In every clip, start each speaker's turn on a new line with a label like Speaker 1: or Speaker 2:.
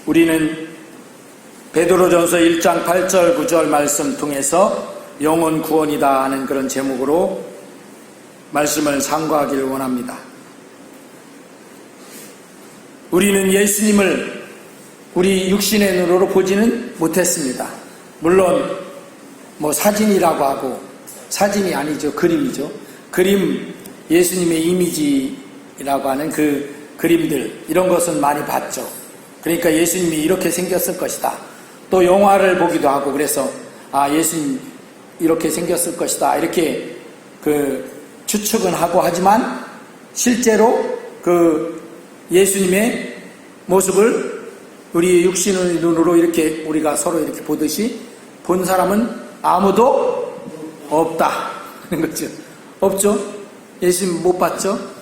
Speaker 1: 우리는 베드로전서 1장 8절 9절 말씀 통해서 영혼 구원이다 하는 그런 제목으로 말씀을 상고하기를 원합니다. 우리는 예수님을 우리 육신의 눈으로 보지는 못했습니다. 물론 사진이라고 하고, 사진이 아니죠, 그림이죠. 그림, 예수님의 이미지라고 하는 그 그림들, 이런 것은 많이 봤죠. 그러니까 예수님이 이렇게 생겼을 것이다. 또 영화를 보기도 하고, 그래서 예수님 이렇게 생겼을 것이다, 이렇게 추측은 하고, 하지만 실제로 예수님의 모습을 우리 육신의 눈으로 이렇게 우리가 서로 이렇게 보듯이 본 사람은 아무도 없다 하는 거죠. 없죠? 예수님 못 봤죠?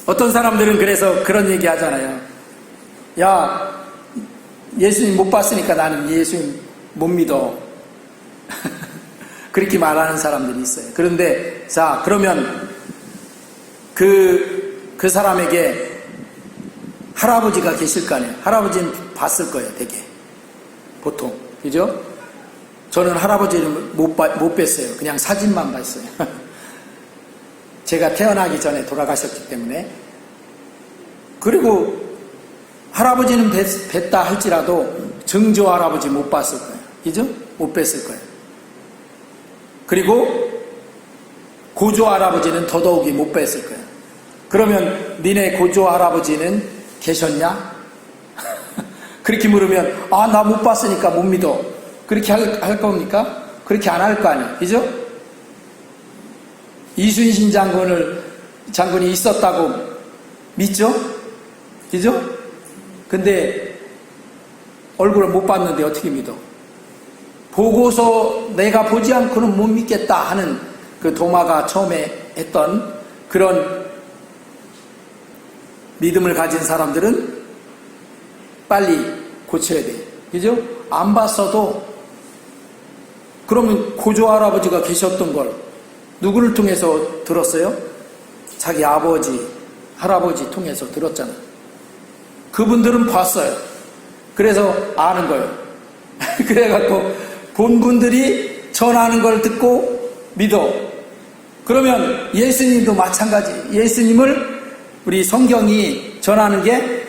Speaker 1: 어떤 사람들은 그래서 그런 얘기 하잖아요. 야, 예수님 못 봤으니까 나는 예수님 못 믿어. 그렇게 말하는 사람들이 있어요. 그런데 자, 그러면 그 사람에게 할아버지가 계실 거 아니에요. 할아버지는 봤을 거예요, 되게. 보통. 그죠? 저는 할아버지를 못 뵀어요. 그냥 사진만 봤어요. 제가 태어나기 전에 돌아가셨기 때문에. 그리고 할아버지는 뵀다 할지라도 증조 할아버지 못 봤을 거예요. 그죠? 못 뵀을 거예요. 그리고 고조 할아버지는 더더욱이 못 뵀을 거예요. 그러면 니네 고조 할아버지는 계셨냐? 그렇게 물으면 나 못 봤으니까 못 믿어. 그렇게 할 겁니까? 그렇게 안 할 거 아니에요. 그죠? 이순신 장군이 있었다고 믿죠? 그죠? 근데 얼굴을 못 봤는데 어떻게 믿어? 보고서 내가 보지 않고는 못 믿겠다 하는 그 도마가 처음에 했던 그런 믿음을 가진 사람들은 빨리 고쳐야 돼요. 그죠? 안 봤어도, 그러면 고조 할아버지가 계셨던 걸 누구를 통해서 들었어요? 자기 아버지, 할아버지 통해서 들었잖아요. 그분들은 봤어요. 그래서 아는 거예요. 그래갖고 본 분들이 전하는 걸 듣고 믿어. 그러면 예수님도 마찬가지. 예수님을 우리 성경이 전하는 게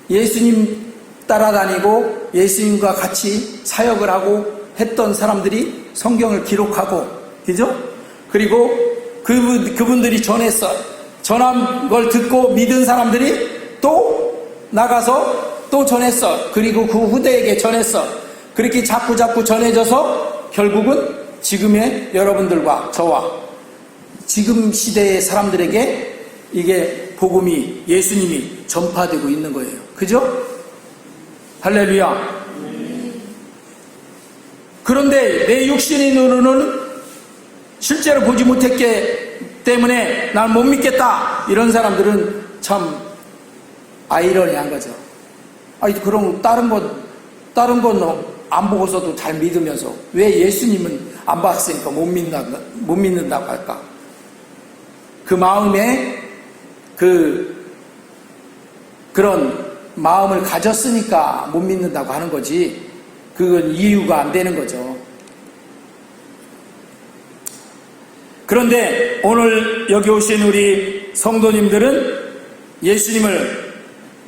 Speaker 1: 예수님 따라다니고 예수님과 같이 사역을 하고 했던 사람들이 성경을 기록하고, 그죠? 그리고 그분들이 전한 걸 듣고 믿은 사람들이 또 나가서 또 전했어. 그리고 그 후대에게 전했어. 그렇게 자꾸 전해져서 결국은 지금의 여러분들과 저와 지금 시대의 사람들에게 이게 복음이, 예수님이 전파되고 있는 거예요. 그죠? 할렐루야. 그런데 내 육신의 눈으로는 실제로 보지 못했기 때문에 난 못 믿겠다, 이런 사람들은 참 아이러니한 거죠. 그럼 다른 건 안 보고서도 잘 믿으면서 왜 예수님은 안 봤으니까 못 믿는다고 할까? 그 마음에 그런 마음을 가졌으니까 못 믿는다고 하는 거지, 그건 이유가 안 되는 거죠. 그런데 오늘 여기 오신 우리 성도님들은 예수님을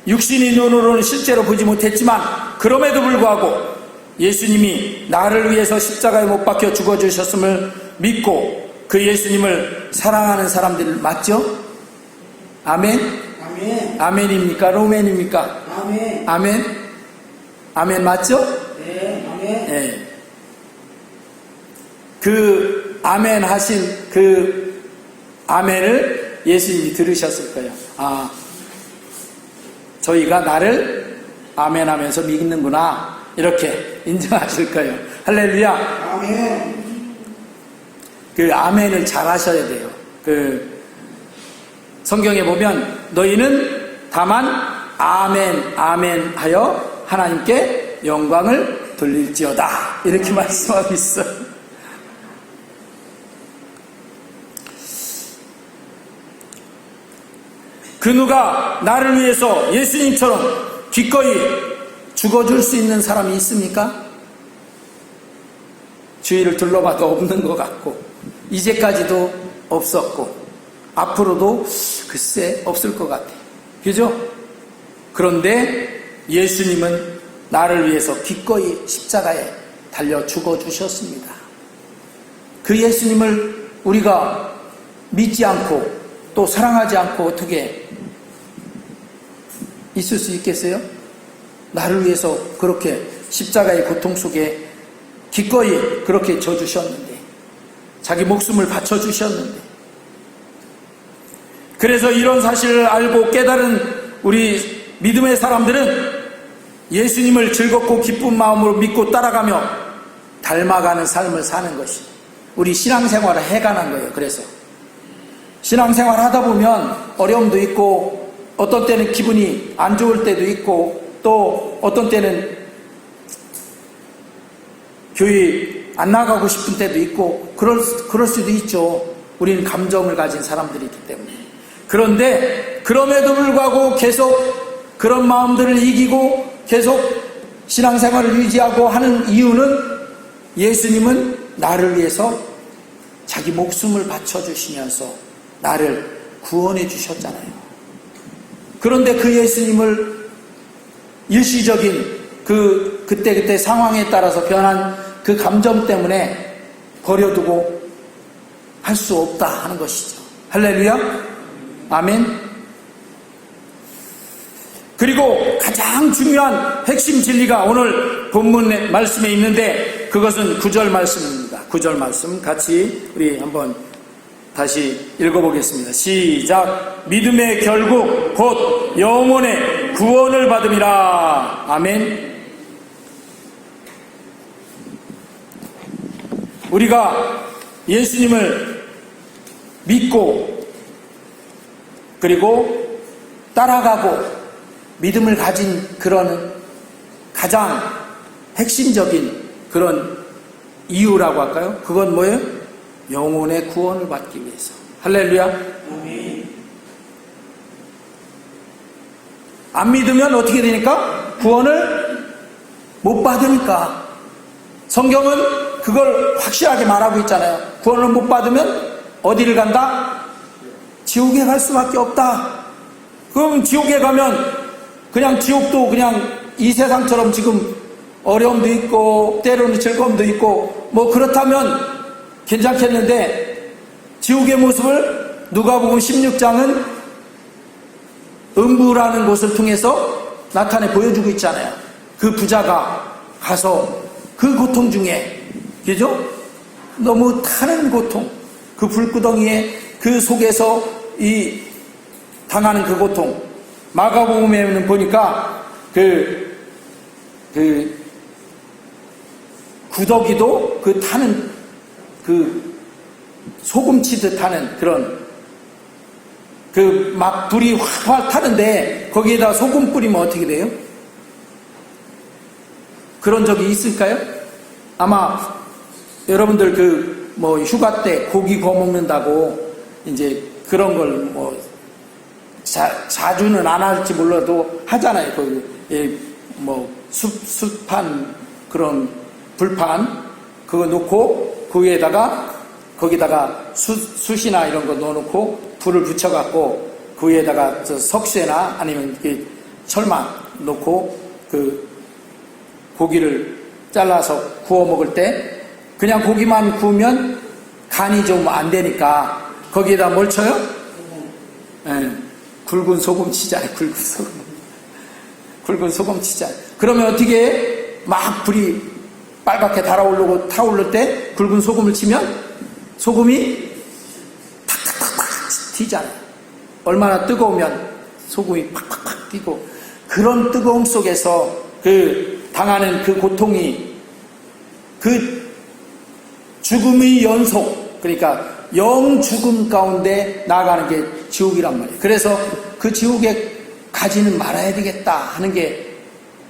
Speaker 1: 육신의 눈으로는 실제로 보지 못했지만, 그럼에도 불구하고 예수님이 나를 위해서 십자가에 못 박혀 죽어주셨음을 믿고 그 예수님을 사랑하는 사람들 맞죠? 아멘?
Speaker 2: 아멘.
Speaker 1: 아멘입니까? 로맨입니까?
Speaker 2: 아멘.
Speaker 1: 아멘? 아멘 맞죠?
Speaker 2: 네, 아멘.
Speaker 1: 네. 그 아멘 하신 그 아멘을 예수님이 들으셨을 거예요. 저희가 나를 아멘 하면서 믿는구나, 이렇게 인정하실 거예요. 할렐루야.
Speaker 2: 아멘.
Speaker 1: 그 아멘을 잘 하셔야 돼요. 성경에 보면 너희는 다만 아멘 아멘 하여 하나님께 영광을 돌릴지어다, 이렇게 말씀하고 있어요. 그 누가 나를 위해서 예수님처럼 기꺼이 죽어줄 수 있는 사람이 있습니까? 주위를 둘러봐도 없는 것 같고, 이제까지도 없었고, 앞으로도 글쎄 없을 것 같아요. 그죠? 그런데 예수님은 나를 위해서 기꺼이 십자가에 달려 죽어주셨습니다. 그 예수님을 우리가 믿지 않고 또 사랑하지 않고 어떻게 있을 수 있겠어요? 나를 위해서 그렇게 십자가의 고통 속에 기꺼이 그렇게 져주셨는데, 자기 목숨을 바쳐주셨는데, 그래서 이런 사실을 알고 깨달은 우리 믿음의 사람들은 예수님을 즐겁고 기쁜 마음으로 믿고 따라가며 닮아가는 삶을 사는 것이 우리 신앙생활을 해가는 거예요. 그래서 신앙생활 하다 보면 어려움도 있고, 어떤 때는 기분이 안 좋을 때도 있고, 또 어떤 때는 교회 안 나가고 싶은 때도 있고, 그럴 수도 있죠. 우리는 감정을 가진 사람들이기 때문에. 그런데 그럼에도 불구하고 계속 그런 마음들을 이기고 계속 신앙생활을 유지하고 하는 이유는, 예수님은 나를 위해서 자기 목숨을 바쳐주시면서 나를 구원해 주셨잖아요. 그런데 그 예수님을 일시적인 그때 상황에 따라서 변한 그 감정 때문에 버려두고 할 수 없다 하는 것이죠. 할렐루야. 아멘. 그리고 가장 중요한 핵심 진리가 오늘 본문 말씀에 있는데, 그것은 9절 말씀입니다. 9절 말씀 같이 우리 한번 다시 읽어보겠습니다. 시작. 믿음의 결국 곧 영혼의 구원을 받음이라. 아멘. 우리가 예수님을 믿고 그리고 따라가고 믿음을 가진 그런 가장 핵심적인 그런 이유라고 할까요? 그건 뭐예요? 영혼의 구원을 받기 위해서. 할렐루야.
Speaker 2: 아멘.
Speaker 1: 안 믿으면 어떻게 되니까? 구원을 못 받으니까. 성경은 그걸 확실하게 말하고 있잖아요. 구원을 못 받으면 어디를 간다? 지옥에 갈 수밖에 없다. 그럼 지옥에 가면 그냥 지옥도 그냥 이 세상처럼 지금 어려움도 있고 때로는 즐거움도 있고 뭐 그렇다면 괜찮겠는데, 지옥의 모습을 누가복음 16장은 음부라는 곳을 통해서 나타내 보여주고 있잖아요. 그 부자가 가서 그 고통 중에, 그죠? 너무 타는 고통, 그 불구덩이에 그 속에서 이 당하는 그 고통. 마가복음에는 보니까 그 구더기도 그 타는 그 소금 치듯 하는 그런 그 막 불이 활활 타는데 거기에다 소금 뿌리면 어떻게 돼요? 그런 적이 있을까요? 아마 여러분들 그 뭐 휴가 때 고기 구워 먹는다고 이제 그런 걸 뭐 자주는 안 할지 몰라도 하잖아요. 거기 뭐 숯판 그런 불판 그거 놓고 그 위에다가 거기다가 숯이나 이런 거 넣어놓고 불을 붙여갖고 그 위에다가 석쇠나 아니면 철망 놓고 그 고기를 잘라서 구워 먹을 때 그냥 고기만 구우면 간이 좀 안 되니까 거기에다 뭘 쳐요? 굵은 소금 치잖아요. 굵은 소금. 굵은 소금 치잖아요. 그러면 어떻게 해? 막 불이 빨갛게 달아오르고 타오를 때 굵은 소금을 치면 소금이 탁탁탁탁 튀잖아요. 얼마나 뜨거우면 소금이 팍팍팍 튀고, 그런 뜨거움 속에서 그 당하는 그 고통이 그 죽음의 연속, 그러니까 영 죽음 가운데 나아가는 게 지옥이란 말이에요. 그래서 그 지옥에 가지는 말아야 되겠다 하는 게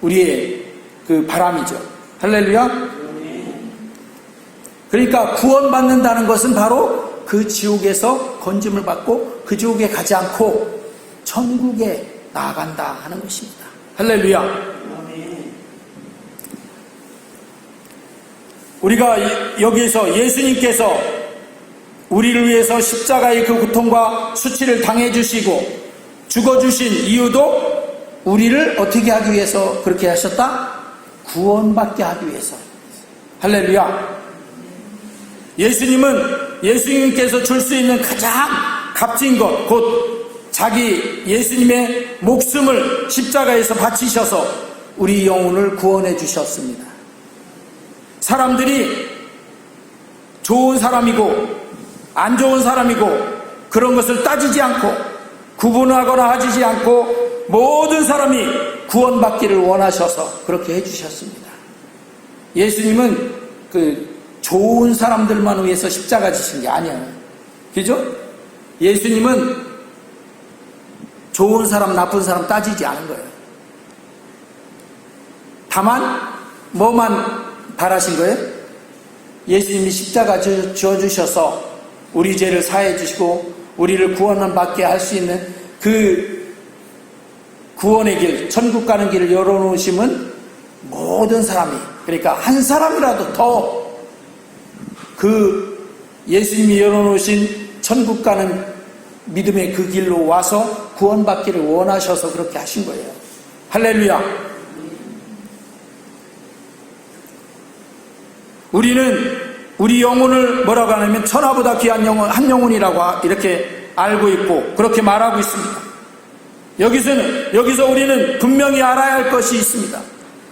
Speaker 1: 우리의 그 바람이죠. 할렐루야. 그러니까 구원받는다는 것은 바로 그 지옥에서 건짐을 받고 그 지옥에 가지 않고 천국에 나아간다 하는 것입니다. 할렐루야.
Speaker 2: 아멘.
Speaker 1: 우리가 여기에서 예수님께서 우리를 위해서 십자가의 그 고통과 수치를 당해주시고 죽어주신 이유도 우리를 어떻게 하기 위해서 그렇게 하셨다? 구원받게 하기 위해서. 할렐루야. 예수님께서 줄 수 있는 가장 값진 것, 곧 자기 예수님의 목숨을 십자가에서 바치셔서 우리 영혼을 구원해 주셨습니다. 사람들이 좋은 사람이고 안 좋은 사람이고 그런 것을 따지지 않고 구분하거나 하지 않고 모든 사람이 구원받기를 원하셔서 그렇게 해주셨습니다. 예수님은 그 좋은 사람들만 위해서 십자가 지신 게 아니에요. 그죠? 예수님은 좋은 사람 나쁜 사람 따지지 않은 거예요. 다만 뭐만 바라신 거예요? 예수님이 십자가 지어주셔서 우리 죄를 사해 주시고 우리를 구원받게 할 수 있는 그 구원의 길, 천국 가는 길을 열어놓으시면 모든 사람이, 그러니까 한 사람이라도 더 그 예수님이 열어놓으신 천국 가는 믿음의 그 길로 와서 구원받기를 원하셔서 그렇게 하신 거예요. 할렐루야. 우리는 우리 영혼을 뭐라고 하냐면 천하보다 귀한 영혼, 한 영혼이라고 이렇게 알고 있고 그렇게 말하고 있습니다. 여기서 우리는 분명히 알아야 할 것이 있습니다.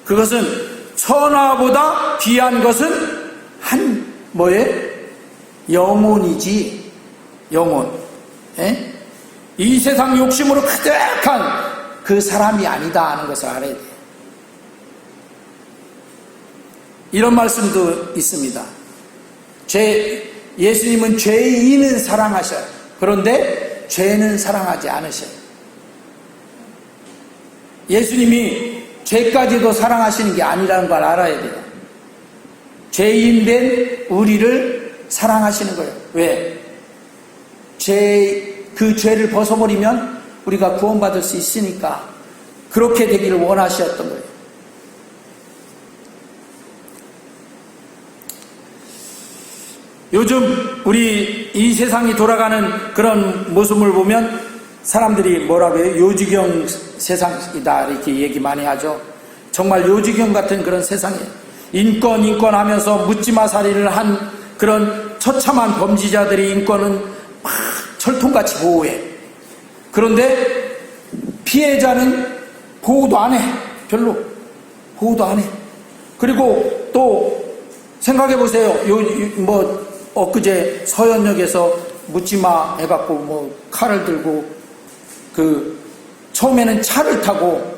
Speaker 1: 그것은 천하보다 귀한 것은 한 영혼이지. 영혼. 에? 이 세상 욕심으로 가득한 그 사람이 아니다 하는 것을 알아야 돼요. 이런 말씀도 있습니다. 예수님은 죄인은 사랑하셔요. 그런데 죄는 사랑하지 않으셔요. 예수님이 죄까지도 사랑하시는 게 아니라는 걸 알아야 돼요. 죄인된 우리를 사랑하시는 거예요. 왜? 그 죄를 벗어버리면 우리가 구원받을 수 있으니까 그렇게 되기를 원하셨던 거예요. 요즘 우리 이 세상이 돌아가는 그런 모습을 보면 사람들이 뭐라고 해요? 요지경 세상이다 이렇게 얘기 많이 하죠. 정말 요지경 같은 그런 세상이에요. 인권 하면서 묻지마살이를 한 그런 처참한 범죄자들의 인권은 막 철통같이 보호해. 그런데 피해자는 보호도 안 해. 별로 보호도 안 해. 그리고 또 생각해 보세요. 엊그제 서현역에서 묻지마 해갖고 칼을 들고 처음에는 차를 타고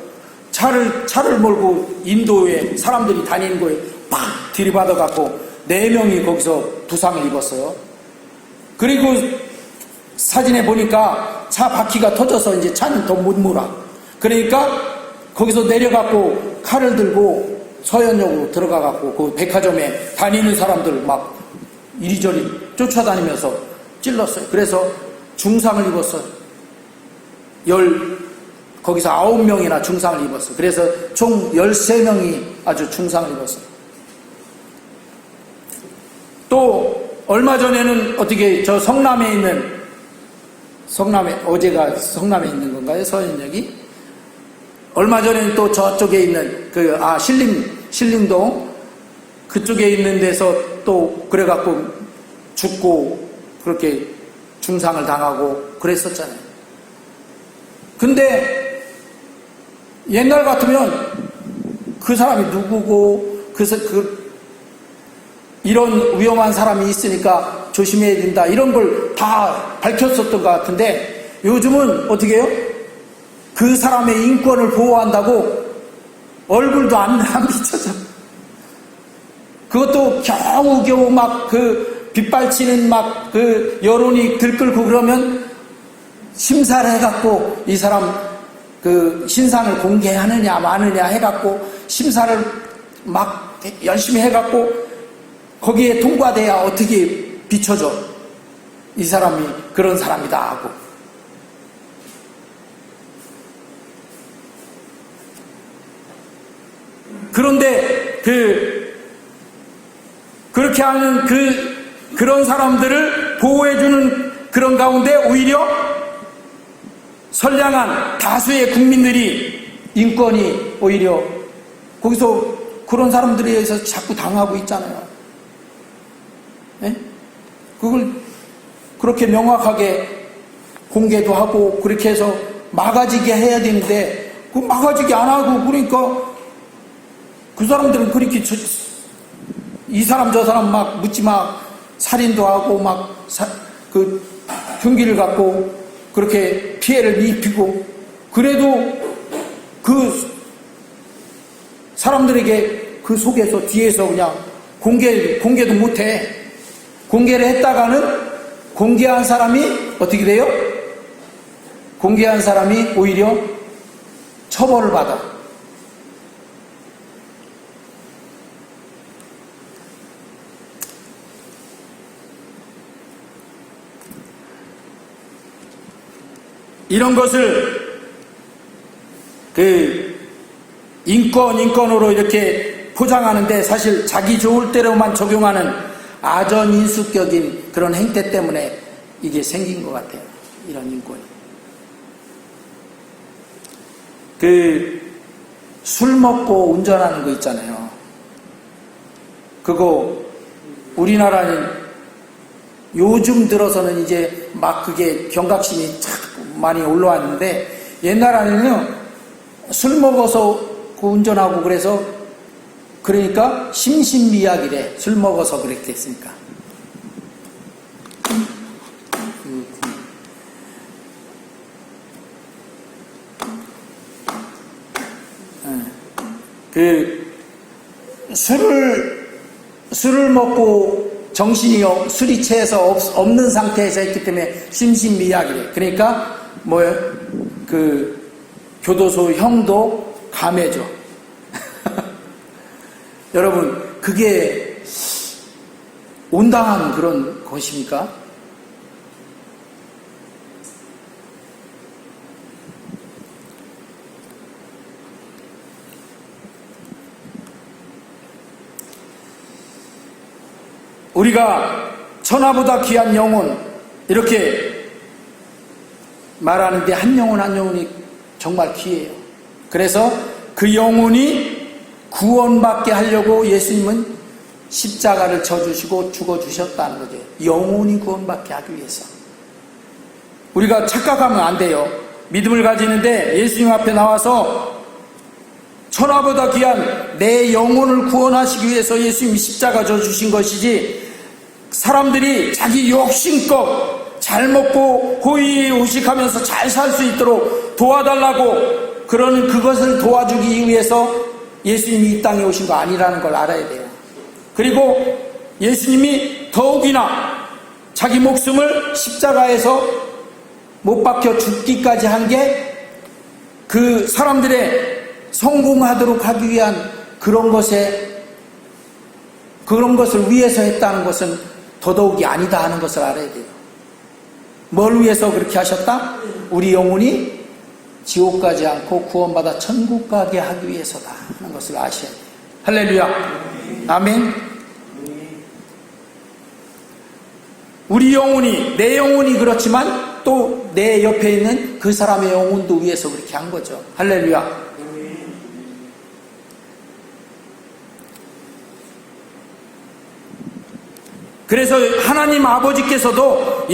Speaker 1: 차를 몰고 인도에 사람들이 다니는 거에 팍 들이받아갖고 4명이 거기서 부상을 입었어요. 그리고 사진에 보니까 차 바퀴가 터져서 이제 차는 더 못 몰아. 그러니까 거기서 내려갖고 칼을 들고 서현역으로 들어가갖고 그 백화점에 다니는 사람들 막 이리저리 쫓아다니면서 찔렀어요. 그래서 중상을 입었어요. 거기서 9명이나 중상을 입었어요. 그래서 총 13명이 아주 중상을 입었어요. 또 얼마 전에는 어떻게 저 어제가 성남에 있는 건가요? 서현역이? 얼마 전에는 또 저쪽에 있는 신림동 그쪽에 있는 데서 또 그래갖고 죽고 그렇게 중상을 당하고 그랬었잖아요. 근데 옛날 같으면 그 사람이 누구고 이런 위험한 사람이 있으니까 조심해야 된다 이런 걸 다 밝혔었던 것 같은데 요즘은 어떻게 해요? 그 사람의 인권을 보호한다고 얼굴도 안 비춰져. 그것도 겨우겨우 막 빗발치는 여론이 들끓고 그러면 심사를 해갖고 이 사람 신상을 공개하느냐 마느냐 해갖고 심사를 막 열심히 해갖고 거기에 통과돼야 어떻게 비춰져. 이 사람이 그런 사람이다 하고. 그런데 그렇게 하는 그런 사람들을 보호해주는 그런 가운데 오히려 선량한 다수의 국민들이 인권이 오히려 거기서 그런 사람들에 의해서 자꾸 당하고 있잖아요. 예? 그걸 그렇게 명확하게 공개도 하고 그렇게 해서 막아지게 해야 되는데 그 막아지게 안 하고 그러니까 그 사람들은 그렇게 이 사람 저 사람 막 묻지 막 살인도 하고 막 그 흉기를 갖고 그렇게 피해를 입히고 그래도 그 사람들에게 그 속에서 뒤에서 그냥 공개도 못해. 공개를 했다가는 공개한 사람이 어떻게 돼요? 공개한 사람이 오히려 처벌을 받아. 이런 것을 인권으로 이렇게 포장하는데 사실 자기 좋을 대로만 적용하는 아전인수격인 그런 행태 때문에 이게 생긴 것 같아요. 이런 인권이. 술 먹고 운전하는 거 있잖아요. 그거 우리나라는 요즘 들어서는 이제 막 그게 경각심이 참 많이 올라왔는데 옛날에는요 술 먹어서 운전하고 그러니까 심신미약이래. 술 먹어서 그렇게 했으니까. 술을 먹고 술이 취해서 없는 상태에서 했기 때문에 심신미약이래. 그러니까 교도소 형도 감해줘. 여러분, 그게 온당한 그런 것입니까? 우리가 천하보다 귀한 영혼 이렇게 말하는데 한 영혼이 정말 귀해요. 그래서 그 영혼이 구원받게 하려고 예수님은 십자가를 져주시고 죽어주셨다는 거죠. 영혼이 구원받게 하기 위해서. 우리가 착각하면 안 돼요. 믿음을 가지는데 예수님 앞에 나와서 천하보다 귀한 내 영혼을 구원하시기 위해서 예수님이 십자가 져주신 것이지 사람들이 자기 욕심껏 잘 먹고 호의호식하면서 잘 살 수 있도록 도와달라고 그러는 그것을 도와주기 위해서 예수님이 이 땅에 오신 거 아니라는 걸 알아야 돼요. 그리고 예수님이 더욱이나 자기 목숨을 십자가에서 못 박혀 죽기까지 한 게 그 사람들의 성공하도록 하기 위한 그런 것을 위해서 했다는 것은 더더욱이 아니다 하는 것을 알아야 돼요. 뭘 위해서 그렇게 하셨다? 우리 영혼이 지옥 가지 않고 구원받아 천국 가게 하기 위해서다 하는 것을 아셔야 돼요. 할렐루야. 아멘. 우리 영혼이, 내 영혼이 그렇지만 또 내 옆에 있는 그 사람의 영혼도 위해서 그렇게 한 거죠. 할렐루야. 그래서 하나님 아버지께서도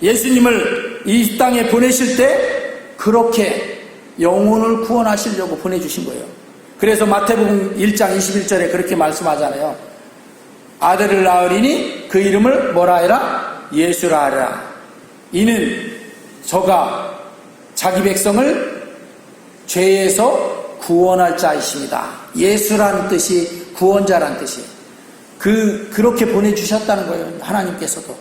Speaker 1: 예수님을 이 땅에 보내실 때 그렇게 영혼을 구원하시려고 보내주신 거예요. 그래서 마태복음 1장 21절에 그렇게 말씀하잖아요. 아들을 낳으리니 그 이름을 뭐라 해라? 예수라 하라. 이는 저가 자기 백성을 죄에서 구원할 자이십니다. 예수라는 뜻이 구원자라는 뜻이에요. 그렇게 보내주셨다는 거예요. 하나님께서도.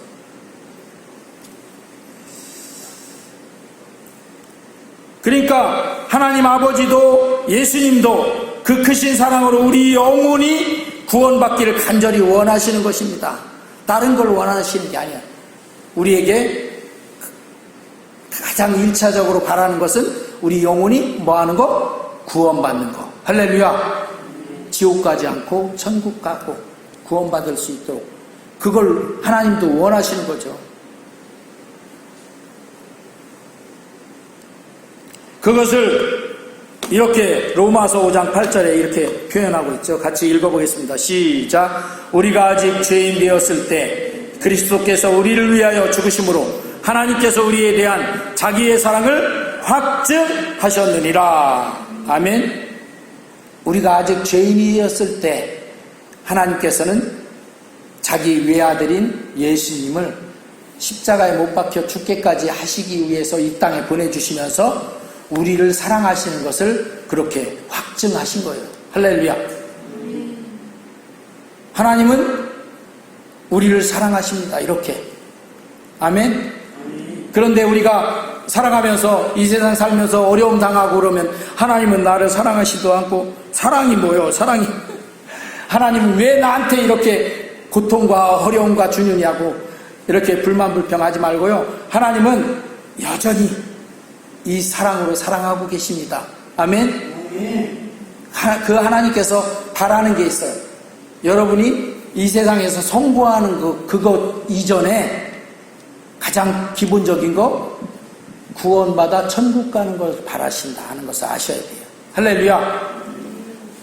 Speaker 1: 그러니까 하나님 아버지도 예수님도 그 크신 사랑으로 우리 영혼이 구원받기를 간절히 원하시는 것입니다. 다른 걸 원하시는 게 아니야. 우리에게 가장 1차적으로 바라는 것은 우리 영혼이 뭐 하는 거? 구원받는 거. 할렐루야. 지옥 가지 않고 천국 가고 구원받을 수 있도록 그걸 하나님도 원하시는 거죠. 그것을 이렇게 로마서 5장 8절에 이렇게 표현하고 있죠. 같이 읽어보겠습니다. 시작. 우리가 아직 죄인 되었을 때 그리스도께서 우리를 위하여 죽으심으로 하나님께서 우리에 대한 자기의 사랑을 확증하셨느니라. 아멘. 우리가 아직 죄인이었을 때 하나님께서는 자기 외아들인 예수님을 십자가에 못 박혀 죽게까지 하시기 위해서 이 땅에 보내주시면서 우리를 사랑하시는 것을 그렇게 확증하신 거예요. 할렐루야. 하나님은 우리를 사랑하십니다. 이렇게. 아멘. 그런데 우리가 살아가면서 이 세상 살면서 어려움 당하고 그러면 하나님은 나를 사랑하시지도 않고 사랑이 뭐요? 사랑이 하나님은 왜 나한테 이렇게 고통과 어려움과 주느냐고 이렇게 불만불평하지 말고요. 하나님은 여전히 이 사랑으로 사랑하고 계십니다. 아멘. 그 하나님께서 바라는 게 있어요. 여러분이 이 세상에서 성공하는 그것 이전에 가장 기본적인 거 구원받아 천국 가는 걸 바라신다 하는 것을 아셔야 돼요. 할렐루야.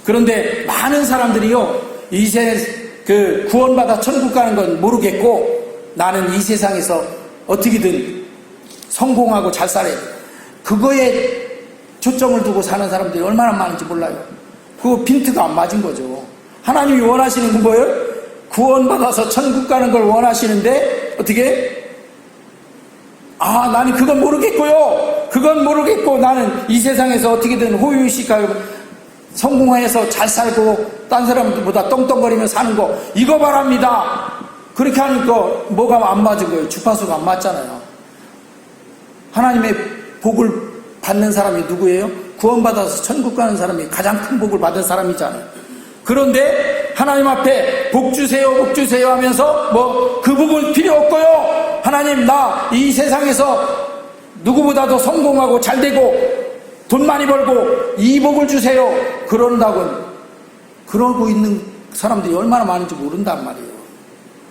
Speaker 1: 그런데 많은 사람들이요 그 구원받아 천국 가는 건 모르겠고 나는 이 세상에서 어떻게든 성공하고 잘 살아야 돼. 그거에 초점을 두고 사는 사람들이 얼마나 많은지 몰라요. 그거 빈트가 안 맞은 거죠. 하나님이 원하시는 건 뭐예요? 구원받아서 천국 가는 걸 원하시는데 어떻게? 나는 그건 모르겠고요. 그건 모르겠고 나는 이 세상에서 어떻게든 호의식하고 성공해서 잘 살고 딴 사람들보다 떵떵거리며 사는 거 이거 바랍니다. 그렇게 하니까 뭐가 안 맞은 거예요. 주파수가 안 맞잖아요. 하나님의 복을 받는 사람이 누구예요? 구원받아서 천국 가는 사람이 가장 큰 복을 받은 사람이잖아요. 그런데 하나님 앞에 복 주세요 복 주세요 하면서 그 복은 필요 없고요. 하나님 나 이 세상에서 누구보다도 성공하고 잘되고 돈 많이 벌고 이 복을 주세요. 그런다고는 그러고 있는 사람들이 얼마나 많은지 모른단 말이에요.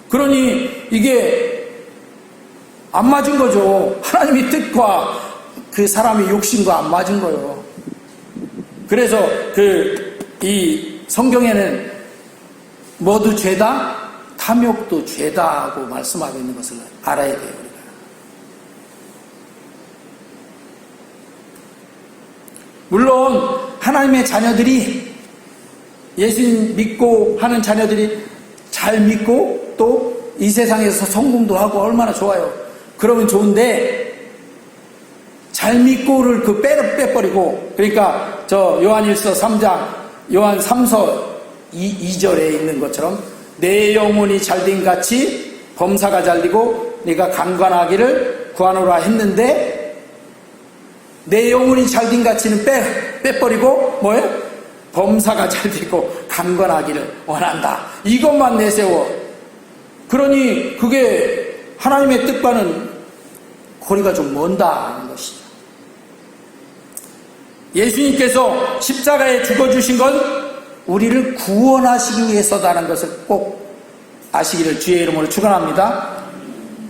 Speaker 1: 그러니 이게 안 맞은 거죠. 하나님의 뜻과 그 사람의 욕심과 안 맞은 거예요. 그래서 이 성경에는 모두 죄다, 탐욕도 죄다 하고 말씀하고 있는 것을 알아야 돼요. 우리가. 물론 하나님의 자녀들이 예수님 믿고 하는 자녀들이 잘 믿고 또 이 세상에서 성공도 하고 얼마나 좋아요. 그러면 좋은데 잘 믿고를 빼버리고 그러니까 저 요한일서 3장 요한 3서 2절에 있는 것처럼 내 영혼이 잘된 같이 범사가 잘되고 네가 강건하기를 구하노라 했는데 내 영혼이 잘된 같이는 빼버리고 뭐예요? 범사가 잘되고 강건하기를 원한다. 이것만 내세워. 그러니 그게 하나님의 뜻과는 거리가 좀 먼다는 것이죠. 예수님께서 십자가에 죽어주신 건 우리를 구원하시기 위해서다라는 것을 꼭 아시기를 주의 이름으로 축원합니다.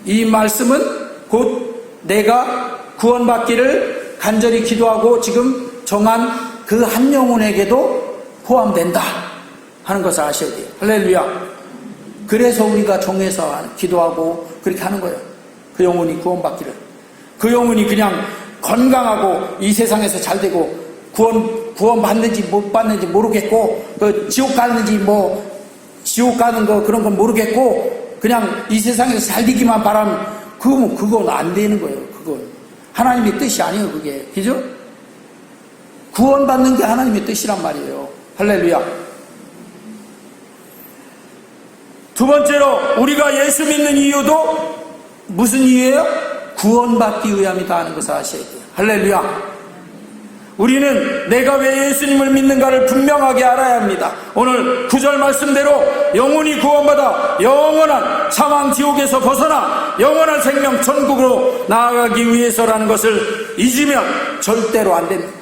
Speaker 1: 이 말씀은 곧 내가 구원받기를 간절히 기도하고 지금 정한 그 한 영혼에게도 포함된다 하는 것을 아셔야 돼요. 할렐루야. 그래서 우리가 정해서 기도하고 그렇게 하는 거예요. 그 영혼이 구원받기를. 그 영혼이 그냥 건강하고 이 세상에서 잘되고 구원 받는지 못 받는지 모르겠고 지옥 가는지 지옥 가는 거 그런 건 모르겠고 그냥 이 세상에서 잘되기만 바라면 그건 안 되는 거예요. 그건 하나님의 뜻이 아니에요. 그게 그죠? 구원받는 게 하나님의 뜻이란 말이에요. 할렐루야. 두 번째로 우리가 예수 믿는 이유도 무슨 이유예요? 구원받기 위함이다 하는 것을 아셔야 돼요. 할렐루야. 우리는 내가 왜 예수님을 믿는가를 분명하게 알아야 합니다. 오늘 9절 말씀대로 영혼이 구원받아 영원한 사망 지옥에서 벗어나 영원한 생명 천국으로 나아가기 위해서라는 것을 잊으면 절대로 안 됩니다.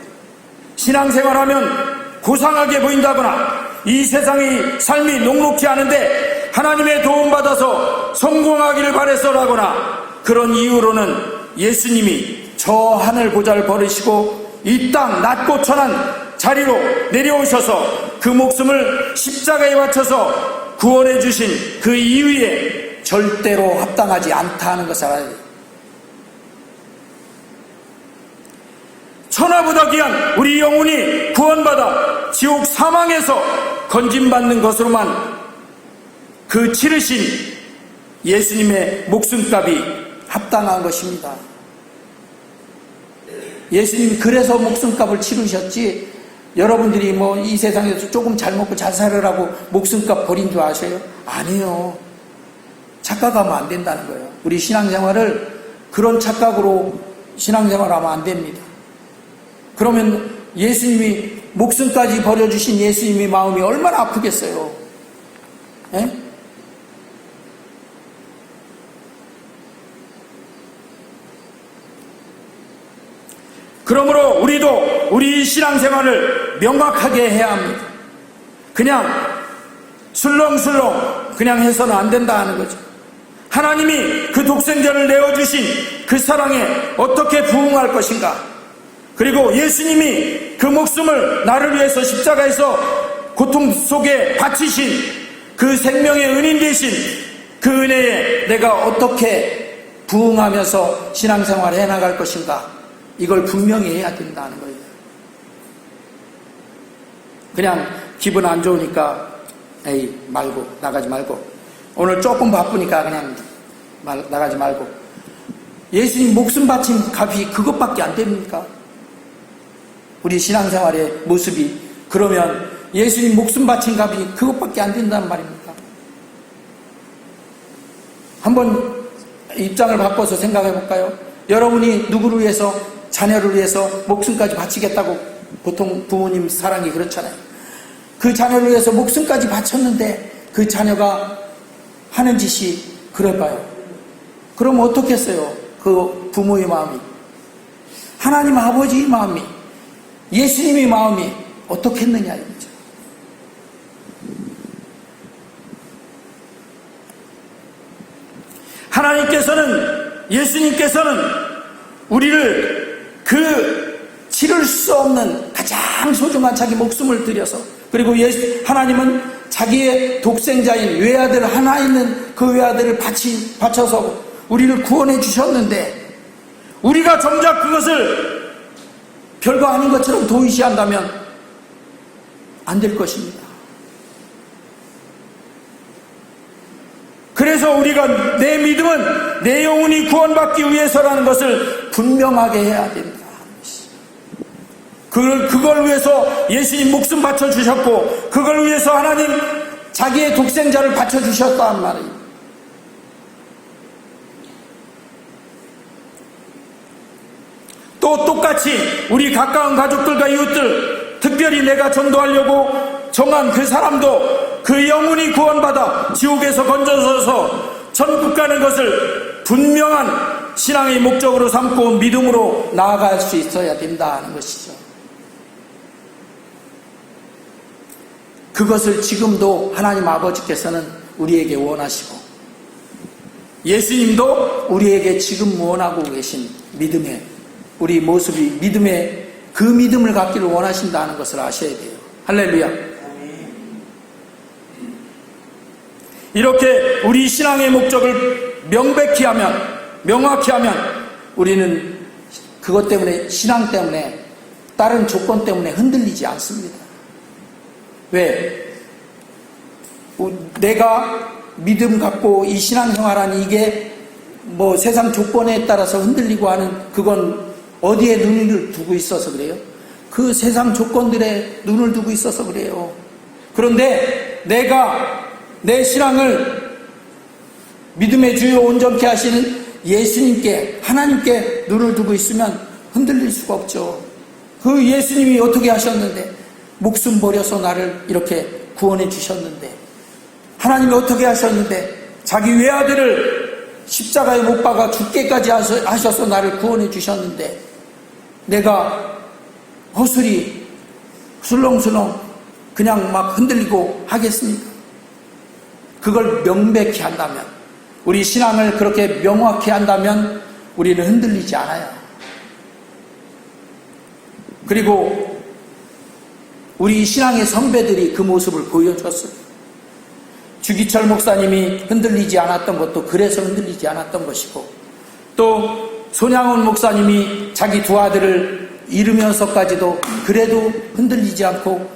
Speaker 1: 신앙생활하면 고상하게 보인다거나 이 세상의 삶이 녹록지 않은데 하나님의 도움받아서 성공하기를 바래서라거나 그런 이유로는 예수님이 저 하늘 보좌를 버리시고 이 땅 낮고 천한 자리로 내려오셔서 그 목숨을 십자가에 바쳐서 구원해 주신 그 이유에 절대로 합당하지 않다는 것을 알아야 돼요. 천하보다 귀한 우리 영혼이 구원받아 지옥 사망에서 건짐받는 것으로만 그 치르신 예수님의 목숨값이 합당한 것입니다. 예수님이 그래서 목숨값을 치르셨지 여러분들이 뭐 이 세상에서 조금 잘 먹고 잘 살으라고 목숨값 버린 줄 아세요? 아니에요. 착각하면 안 된다는 거예요. 우리 신앙생활을 그런 착각으로 신앙생활하면 안 됩니다. 그러면 예수님이 목숨까지 버려주신 예수님의 마음이 얼마나 아프겠어요. 에? 그러므로 우리도 우리 신앙생활을 명확하게 해야 합니다. 그냥 술렁술렁 그냥 해서는 안 된다 하는 거죠. 하나님이 그 독생자를 내어주신 그 사랑에 어떻게 부응할 것인가, 그리고 예수님이 그 목숨을 나를 위해서 십자가에서 고통 속에 바치신 그 생명의 은인 되신 그 은혜에 내가 어떻게 부응하면서 신앙생활을 해나갈 것인가, 이걸 분명히 해야 된다는 거예요. 그냥 기분 안 좋으니까 에이 말고 나가지 말고, 오늘 조금 바쁘니까 그냥 나가지 말고, 예수님 목숨 바친 값이 그것밖에 안 됩니까? 우리 신앙생활의 모습이 그러면 예수님 목숨 바친 값이 그것밖에 안 된다는 말입니까? 한번 입장을 바꿔서 생각해 볼까요? 여러분이 누구를 위해서, 자녀를 위해서 목숨까지 바치겠다고 보통 부모님 사랑이 그렇잖아요. 그 자녀를 위해서 목숨까지 바쳤는데 그 자녀가 하는 짓이 그래봐요. 그럼 어떻겠어요? 그 부모의 마음이, 하나님 아버지의 마음이, 예수님의 마음이 어떻겠느냐 이거죠. 하나님께서는, 예수님께서는 우리를 그 치를 수 없는 가장 소중한 자기 목숨을 들여서, 그리고 하나님은 자기의 독생자인 외아들 하나 있는 그 외아들을 바쳐서 우리를 구원해 주셨는데, 우리가 정작 그것을 별거 아닌 것처럼 도의시한다면 안 될 것입니다. 그래서 우리가 내 믿음은 내 영혼이 구원받기 위해서라는 것을 분명하게 해야 된다. 그걸 위해서 예수님 목숨 바쳐주셨고, 그걸 위해서 하나님 자기의 독생자를 바쳐주셨다는 말이에요. 또 똑같이 우리 가까운 가족들과 이웃들, 특별히 내가 전도하려고 정한 그 사람도 그 영혼이 구원받아 지옥에서 건져서서 천국 가는 것을 분명한 신앙의 목적으로 삼고 믿음으로 나아갈 수 있어야 된다는 것이죠. 그것을 지금도 하나님 아버지께서는 우리에게 원하시고, 예수님도 우리에게 지금 원하고 계신 믿음의 우리 모습이 믿음의 그 믿음을 갖기를 원하신다는 것을 아셔야 돼요. 할렐루야. 이렇게 우리 신앙의 목적을 명백히 하면, 명확히 하면 우리는 그것 때문에, 신앙 때문에, 다른 조건 때문에 흔들리지 않습니다. 왜? 내가 믿음 갖고 이 신앙생활하는 이게 뭐 세상 조건에 따라서 흔들리고 하는, 그건 어디에 눈을 두고 있어서 그래요? 그 세상 조건들에 눈을 두고 있어서 그래요. 그런데 내가 내 신앙을 믿음의 주요 온전케 하시는 예수님께, 하나님께 눈을 두고 있으면 흔들릴 수가 없죠. 그 예수님이 어떻게 하셨는데, 목숨 버려서 나를 이렇게 구원해 주셨는데, 하나님이 어떻게 하셨는데 자기 외아들을 십자가에 못 박아 죽게까지 하셔서 나를 구원해 주셨는데, 내가 허술히 술렁술렁 그냥 막 흔들리고 하겠습니까? 그걸 명백히 한다면, 우리 신앙을 그렇게 명확히 한다면 우리는 흔들리지 않아요. 그리고 우리 신앙의 선배들이 그 모습을 보여줬어요. 주기철 목사님이 흔들리지 않았던 것도 그래서 흔들리지 않았던 것이고, 또 손양훈 목사님이 자기 두 아들을 잃으면서까지도 그래도 흔들리지 않고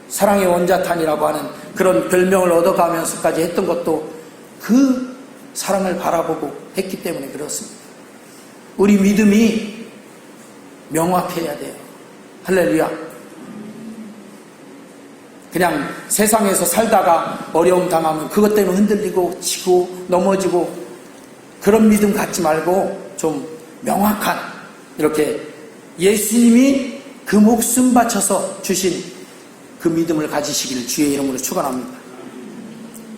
Speaker 1: 사랑의 원자탄이라고 하는 그런 별명을 얻어가면서까지 했던 것도 그 사랑을 바라보고 했기 때문에 그렇습니다. 우리 믿음이 명확해야 돼요. 할렐루야. 그냥 세상에서 살다가 어려움 당하면 그것 때문에 흔들리고 치고 넘어지고 그런 믿음 갖지 말고 좀 명확한, 이렇게 예수님이 그 목숨 바쳐서 주신 그 믿음을 가지시기를 주의 이름으로 축원합니다.